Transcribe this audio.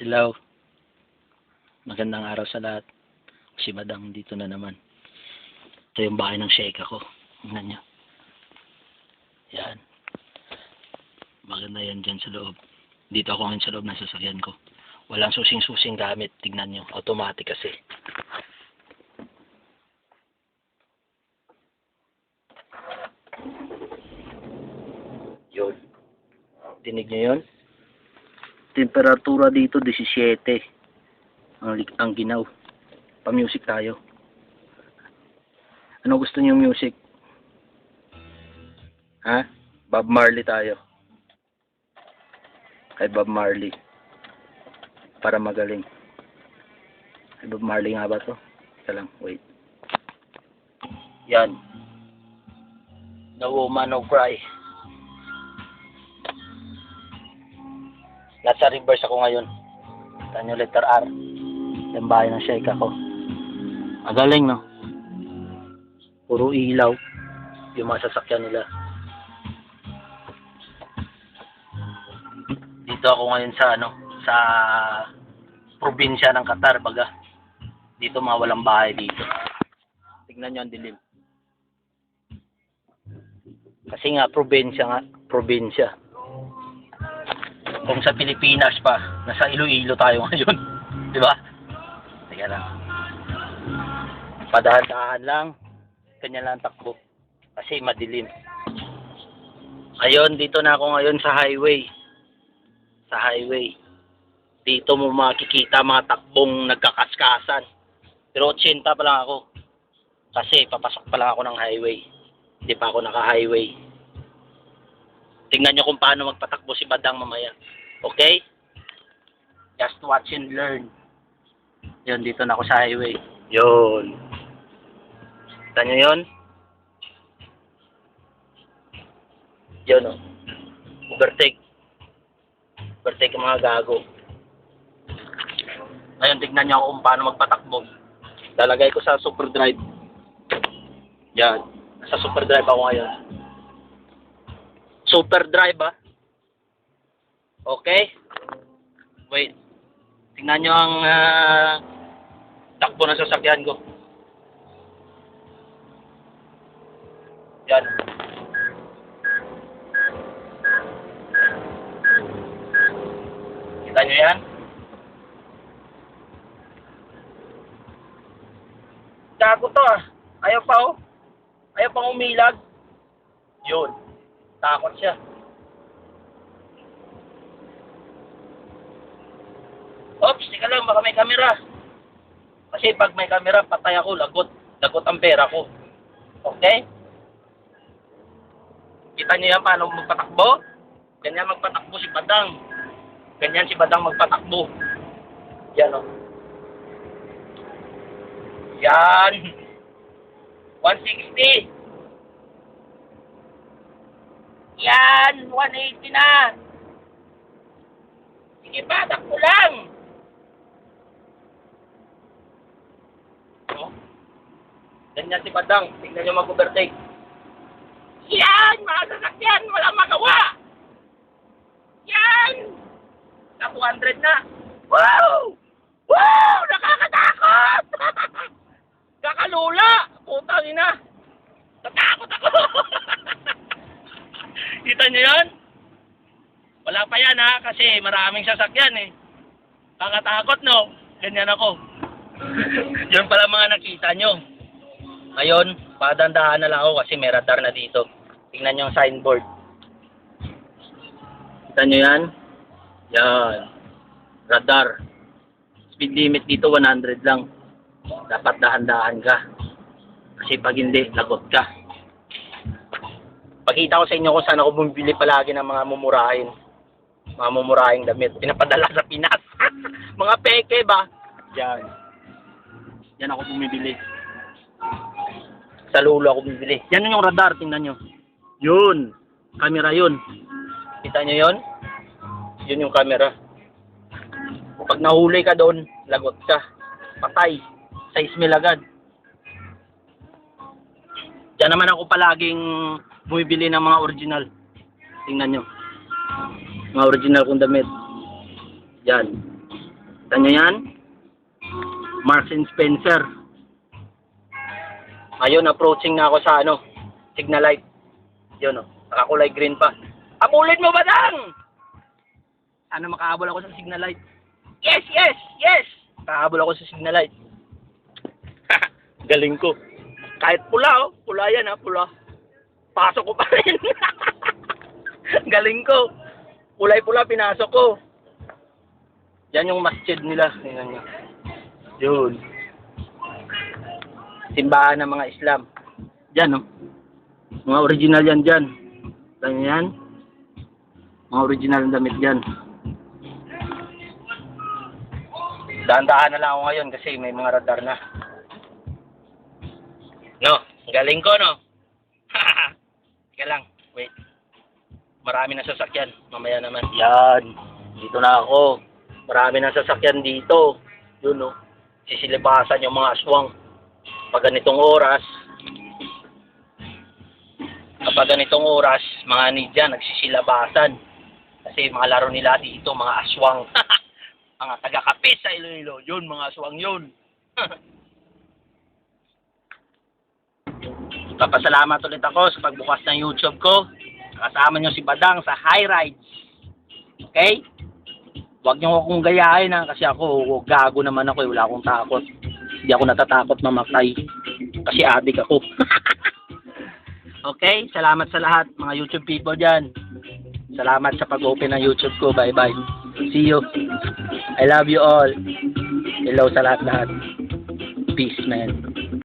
Hello. Magandang araw sa lahat. Si Badang dito na naman. Ito yung bahay ng Sheikha ko. Tingnan nyo. Yan. Maganda yan dyan sa loob. Dito ako ngayon sa loob ng sasakyan ko. Walang susing-susing gamit. Tingnan nyo. Automatic kasi. Yun. Dinig nyo yun? Temperatura dito 17 ang ginaw. Pa-music tayo. Ano gusto niyo music? Ha? Bob Marley tayo. Kay Bob Marley. Para magaling. Kay Bob Marley nga ba to? Teka lang, wait. Yan. No Woman No Cry. Nasa reverse ako ngayon. Ito nyo letter R. Yung bahay ng Sheikha ko. Magaling, no? Puro ilaw. Yung mga sasakyan nila. Dito ako ngayon sa, sa probinsya ng Qatar, baga. Dito mga walang bahay dito. Tignan nyo ang dilim. Kasi nga, probinsya. Kung sa Pilipinas pa, nasa Iloilo tayo ngayon. Di ba? Teka lang. Padahan-dahan lang. Kanya lang takbo. Kasi madilim. Ayun, dito na ako ngayon sa highway. Sa highway. Dito mo makikita mga takbong nagkakaskasan. Pero 80 pa lang ako. Kasi papasok pa lang ako ng highway. Hindi pa ako naka-highway. Tingnan nyo kung paano magpatakbo si Badang mamaya. Okay? Just watch and learn. Yun, dito na ako sa highway. Yun. Kita nyo yun? Yun, o. Overtake. Overtake ang mga gago. Ngayon, tignan nyo ako kung paano magpatakbo. Lalagay ko sa super drive. Yan. Sa super drive ako ngayon. Super drive, ah. Okay? Wait. Tingnan nyo ang takbo ng sasakyan ko. Yan. Kita nyo yan? Gago to, ah. Ayaw pa, oh. Ayaw pang umilag. Yun. Takot siya. Oops, tika lang, baka may camera. Kasi pag may camera, patay ako, lagot. Lagot ang pera ko. Okay? Kita niyo yan paano magpatakbo? Ganyan magpatakbo si Badang. Ganyan si Badang magpatakbo. Yan, o. Yan. 160. Yan, 180 na. Sige pa, takbo lang. Oh. Ganyan si Badang. Tingnan nyo mag-overtake. Yan, mga sasakyan. Walang magawa. Yan. Na 200 na. Wow! Wow! Nakakatakot! Kakalula! Putang ina. Natakot ako. Kita nyo yun? Wala pa yan, ha? Kasi maraming sasakyan, eh. Kakatakot, no? Ganyan ako. Yun pala mga nakita nyo. Ngayon, padandahan na lang ako kasi may radar na dito. Tingnan nyo yung signboard. Kita nyo yan? Yan. Radar. Speed limit dito 100 lang. Dapat dahan-dahan ka. Kasi pag hindi, lagot ka. Pakita ko sa inyo kung saan ako bumibili palagi ng mga mumurahin. Mga mumurahing damit. Pinapadala sa Pinas. Mga peke ba? Yan. Yan ako bumibili. Sa lulo ako bumibili. Yan yung radar. Tingnan nyo. Yun. Camera yun. Kita nyo yun? Yun yung camera. Pag nahuli ka doon, lagot ka. Patay. 6 mil agad. Yan naman ako palaging bumibili ng mga original. Tingnan nyo. Mga original kong damit. Yan. Kita nyo yan? Marks and Spencer. Ngayon, approaching na ako sa signal light. Yun nakakulay green pa. Abulin mo ba dang? Sana makahabol ako sa signal light. Yes, yes, yes! Makahabol ako sa signal light. Galing ko. Kahit pula pula yan pula. Pasok ko pa rin. Galing ko. Pulay-pula pinasok ko. Yan yung masjid nila. Yun. Simbahan ng mga Islam. Diyan mga original yan dyan. Tanya yan. Mga original ng damit dyan. Dahan-dahan na lang ako ngayon kasi may mga radar na. Galing ko Teka lang, wait. Marami na sasakyan. Mamaya naman. Yan. Dito na ako. Marami na sasakyan dito. Yun sisilibasan yung mga aswang. Kapag ganitong oras, mga nidya nagsisilabasan. Kasi mga laro nila dito, mga aswang. Mga taga-kapis sa Iloilo. Yun, mga aswang yun. Papasalamat ulit ako sa pagbukas ng YouTube ko. Kasama nyo si Badang sa High Rides. Okay? Huwag nyo akong gayahin kasi ako, gago naman ako wala akong takot. Hindi ako natatakot mamatay. Kasi adik ako. Okay? Salamat sa lahat mga YouTube people dyan. Salamat sa pag-open ng YouTube ko. Bye bye. See you. I love you all. Hello sa lahat. Peace, man.